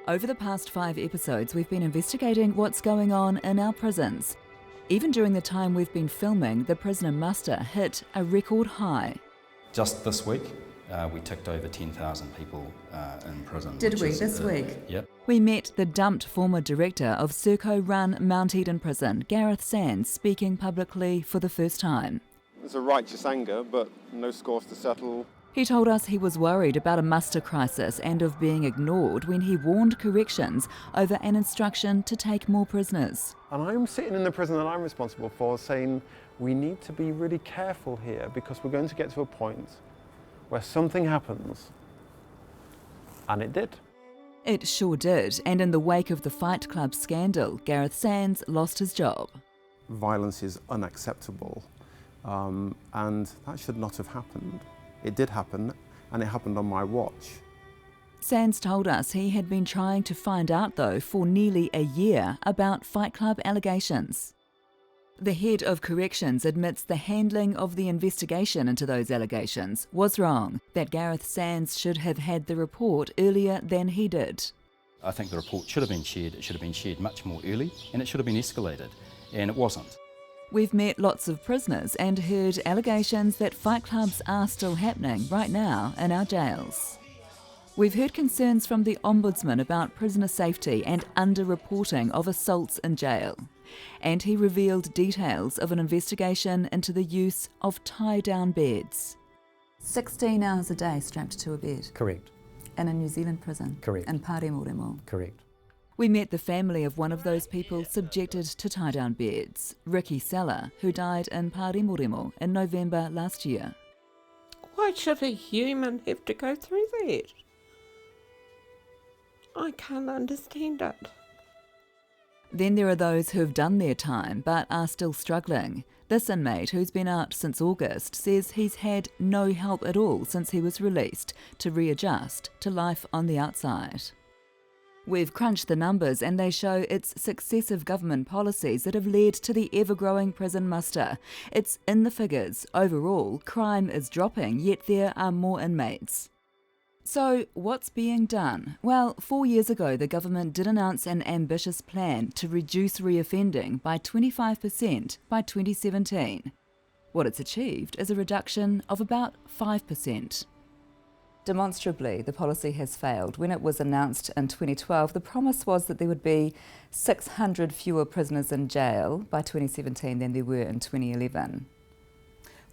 Over the past 5 episodes, we've been investigating what's going on in our prisons. Even during the time we've been filming, the prisoner muster hit a record high. Just this week, we ticked over 10,000 people in prison. Did we, this week? Yep. We met the dumped former director of Serco-run Mount Eden Prison, Gareth Sands, speaking publicly for the first time. There's a righteous anger, but no scores to settle. He told us he was worried about a muster crisis and of being ignored when he warned corrections over an instruction to take more prisoners. And I'm sitting in the prison that I'm responsible for saying we need to be really careful here because we're going to get to a point where something happens. And it did. It sure did, and in the wake of the Fight Club scandal, Gareth Sands lost his job. Violence is unacceptable, and that should not have happened. It did happen, and it happened on my watch. Sands told us he had been trying to find out, though, for nearly a year about Fight Club allegations. The head of corrections admits the handling of the investigation into those allegations was wrong, that Gareth Sands should have had the report earlier than he did. I think the report should have been shared. It should have been shared much more early, and it should have been escalated, and it wasn't. We've met lots of prisoners and heard allegations that fight clubs are still happening right now in our jails. We've heard concerns from the Ombudsman about prisoner safety and under-reporting of assaults in jail. And he revealed details of an investigation into the use of tie-down beds. 16 hours a day strapped to a bed. Correct. In a New Zealand prison. Correct. In Pāremoremo. Correct. We met the family of one of those people subjected to tie-down beds, Ricky Seller, who died in Pāremoremo in November last year. Why should a human have to go through that? I can't understand it. Then there are those who've done their time but are still struggling. This inmate, who's been out since August, says he's had no help at all since he was released to readjust to life on the outside. We've crunched the numbers and they show it's successive government policies that have led to the ever-growing prison muster. It's in the figures. Overall, crime is dropping, yet there are more inmates. So, what's being done? Well, 4 years ago, the government did announce an ambitious plan to reduce reoffending by 25% by 2017. What it's achieved is a reduction of about 5%. Demonstrably, the policy has failed. When it was announced in 2012, the promise was that there would be 600 fewer prisoners in jail by 2017 than there were in 2011.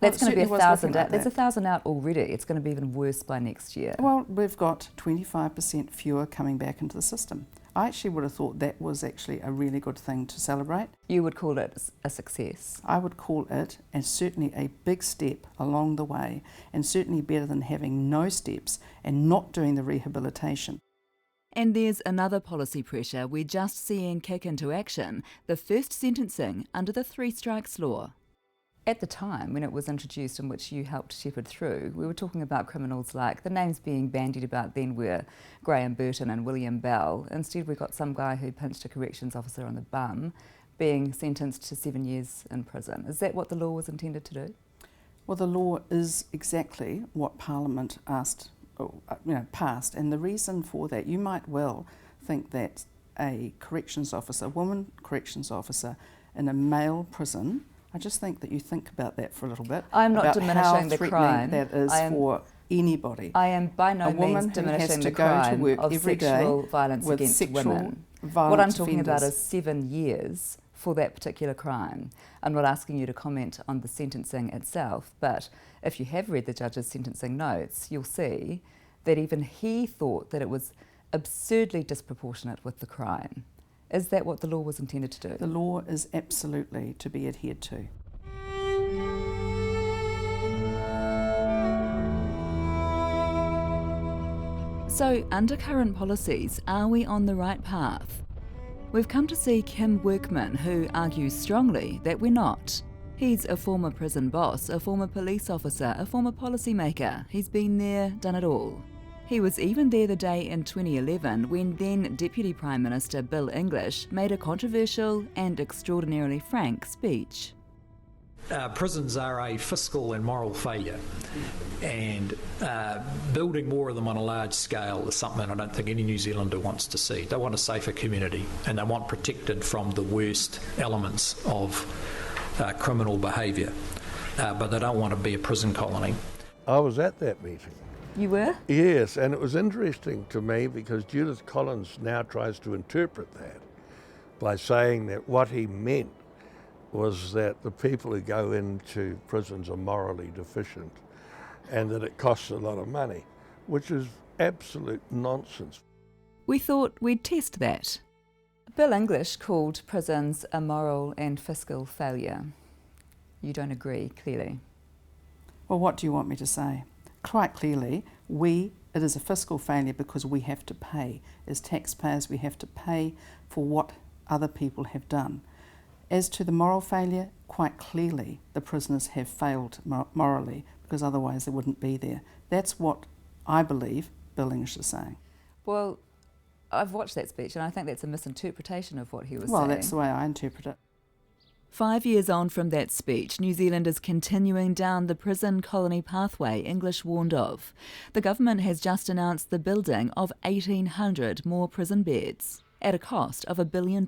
That's going to be 1,000 out. There's 1,000 out already. It's going to be even worse by next year. Well, we've got 25% fewer coming back into the system. I actually would have thought that was actually a really good thing to celebrate. You would call it a success? I would call it, and certainly a big step along the way, and certainly better than having no steps and not doing the rehabilitation. And there's another policy pressure we're just seeing kick into action, the first sentencing under the 3 strikes law. At the time when it was introduced and which you helped shepherd through, we were talking about criminals like, the names being bandied about then were Graham Burton and William Bell. Instead we got some guy who pinched a corrections officer on the bum being sentenced to 7 years in prison. Is that what the law was intended to do? Well, the law is exactly what Parliament passed, and the reason for that, you might well think that a corrections officer, a woman corrections officer in a male prison, I just think that you think about that for a little bit. I'm not about diminishing the crime. That is for anybody. I am by no means diminishing the crime of sexual violence against women. What I'm talking about is 7 years for that particular crime. I'm not asking you to comment on the sentencing itself, but if you have read the judge's sentencing notes, you'll see that even he thought that it was absurdly disproportionate with the crime. Is that what the law was intended to do? The law is absolutely to be adhered to. So, under current policies, are we on the right path? We've come to see Kim Workman, who argues strongly that we're not. He's a former prison boss, a former police officer, a former policymaker. He's been there, done it all. He was even there the day in 2011 when then Deputy Prime Minister Bill English made a controversial and extraordinarily frank speech. Prisons are a fiscal and moral failure, and building more of them on a large scale is something I don't think any New Zealander wants to see. They want a safer community, and they want protected from the worst elements of criminal behaviour, but they don't want to be a prison colony. I was at that meeting. You were? Yes, and it was interesting to me because Judith Collins now tries to interpret that by saying that what he meant was that the people who go into prisons are morally deficient and that it costs a lot of money, which is absolute nonsense. We thought we'd test that. Bill English called prisons a moral and fiscal failure. You don't agree, clearly. Well, what do you want me to say? Quite clearly, it is a fiscal failure because we have to pay. As taxpayers, we have to pay for what other people have done. As to the moral failure, quite clearly the prisoners have failed morally because otherwise they wouldn't be there. That's what I believe Bill English is saying. Well, I've watched that speech and I think that's a misinterpretation of what he was saying. Well, that's the way I interpret it. 5 years on from that speech, New Zealand is continuing down the prison colony pathway English warned of. The government has just announced the building of 1,800 more prison beds at a cost of $1 billion.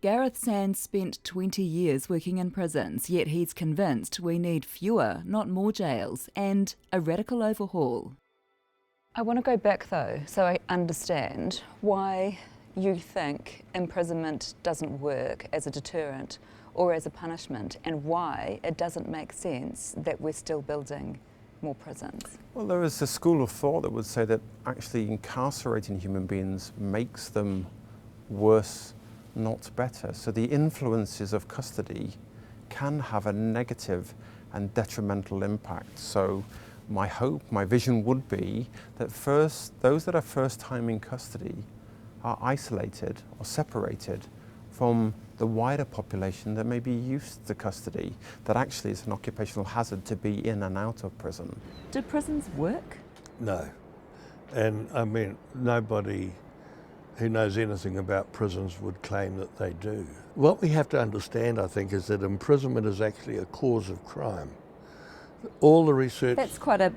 Gareth Sands spent 20 years working in prisons, yet he's convinced we need fewer, not more jails, and a radical overhaul. I want to go back though, so I understand why you think imprisonment doesn't work as a deterrent or as a punishment, and why it doesn't make sense that we're still building more prisons. Well, there is a school of thought that would say that actually incarcerating human beings makes them worse, not better. So the influences of custody can have a negative and detrimental impact. So my hope, my vision would be that first, those that are first time in custody are isolated or separated from the wider population that may be used to custody, that actually is an occupational hazard to be in and out of prison. Do prisons work? No. And I mean, nobody who knows anything about prisons would claim that they do. What we have to understand, I think, is that imprisonment is actually a cause of crime. All the research... That's quite a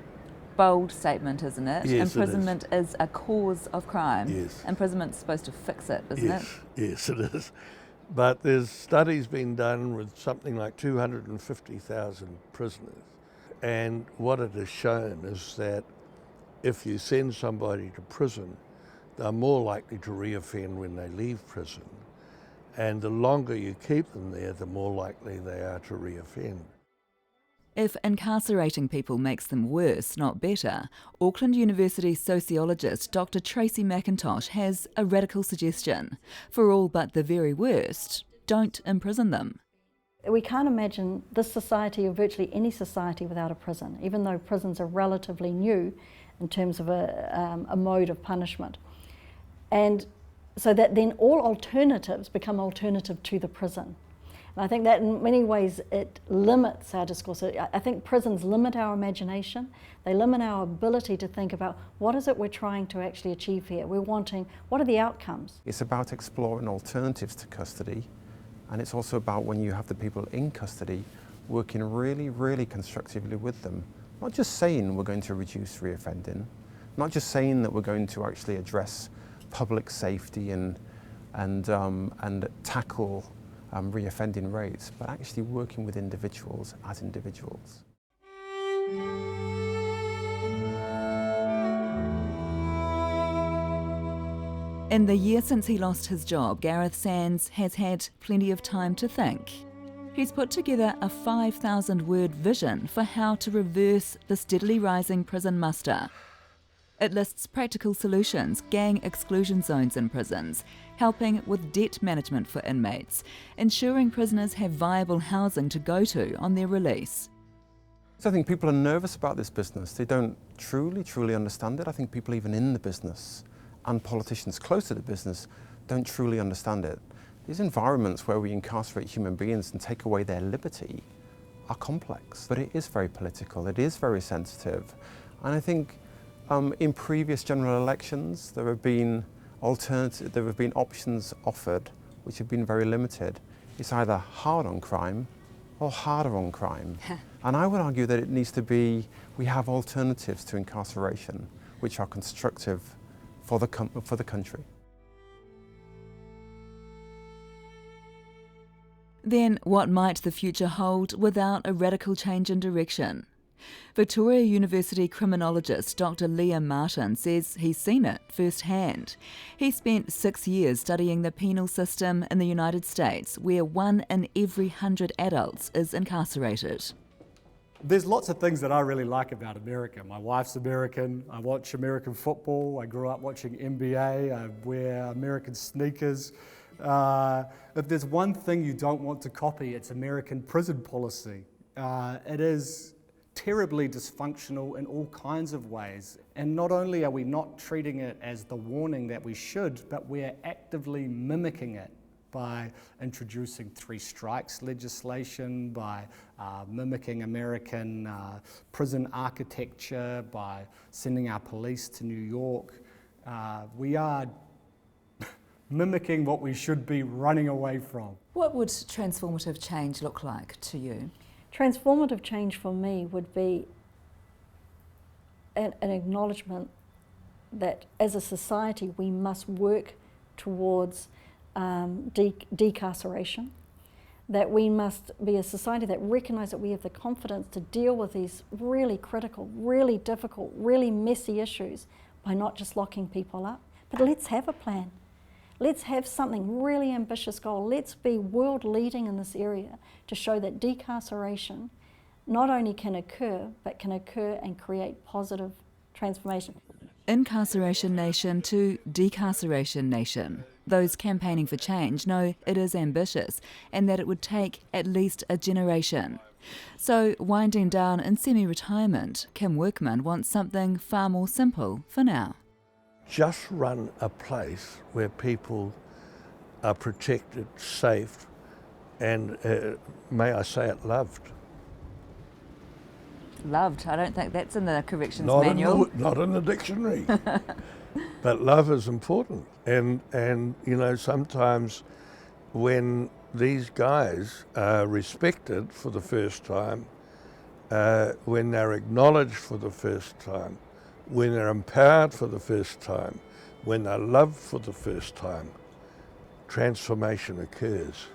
bold statement, isn't it? Yes, Imprisonment is a cause of crime. Yes. Imprisonment's supposed to fix it, isn't it? Yes, it is. But there's studies being done with something like 250,000 prisoners. And what it has shown is that if you send somebody to prison, they're more likely to reoffend when they leave prison. And the longer you keep them there, the more likely they are to reoffend. If incarcerating people makes them worse, not better, Auckland University sociologist Dr. Tracy McIntosh has a radical suggestion. For all but the very worst, don't imprison them. We can't imagine this society or virtually any society without a prison, even though prisons are relatively new in terms of a mode of punishment. And so that then all alternatives become alternative to the prison. And I think that in many ways it limits our discourse. I think prisons limit our imagination. They limit our ability to think about what is it we're trying to actually achieve here. We're wanting, what are the outcomes? It's about exploring alternatives to custody, and it's also about when you have the people in custody working really, really constructively with them. Not just saying we're going to reduce reoffending, not just saying that we're going to actually address public safety and tackle reoffending rates, but actually working with individuals as individuals. In the year since he lost his job, Gareth Sands has had plenty of time to think. He's put together a 5,000-word vision for how to reverse the steadily rising prison muster. It lists practical solutions, gang exclusion zones in prisons, helping with debt management for inmates, ensuring prisoners have viable housing to go to on their release. So I think people are nervous about this business. They don't truly understand it. I think people even in the business and politicians close to the business don't truly understand it. These environments where we incarcerate human beings and take away their liberty are complex, but it is very political, it is very sensitive. And I think in previous general elections, there have been options offered which have been very limited. It's either hard on crime or harder on crime. And I would argue that it needs to be, we have alternatives to incarceration which are constructive for the country. Then what might the future hold without a radical change in direction? Victoria University criminologist Dr. Liam Martin says he's seen it firsthand. He spent 6 years studying the penal system in the United States, where 1 in every 100 adults is incarcerated. There's lots of things that I really like about America. My wife's American, I watch American football, I grew up watching NBA, I wear American sneakers. If there's one thing you don't want to copy, it's American prison policy. It is terribly dysfunctional in all kinds of ways. And not only are we not treating it as the warning that we should, but we're actively mimicking it by introducing 3 strikes legislation, by mimicking American prison architecture, by sending our police to New York. We are mimicking what we should be running away from. What would transformative change look like to you? Transformative change for me would be an acknowledgement that as a society we must work towards decarceration, that we must be a society that recognises that we have the confidence to deal with these really critical, really difficult, really messy issues by not just locking people up. But let's have a plan. Let's have something really ambitious goal. Let's be world leading in this area to show that decarceration not only can occur, but can occur and create positive transformation. Incarceration nation to decarceration nation. Those campaigning for change know it is ambitious and that it would take at least a generation. So, winding down in semi-retirement, Kim Workman wants something far more simple for now. Just run a place where people are protected, safe, and may I say it, loved. Loved. I don't think that's in the corrections manual. Not in the dictionary. But love is important. And you know, sometimes when these guys are respected for the first time, when they're acknowledged for the first time, when they're empowered for the first time, when they're loved for the first time, transformation occurs.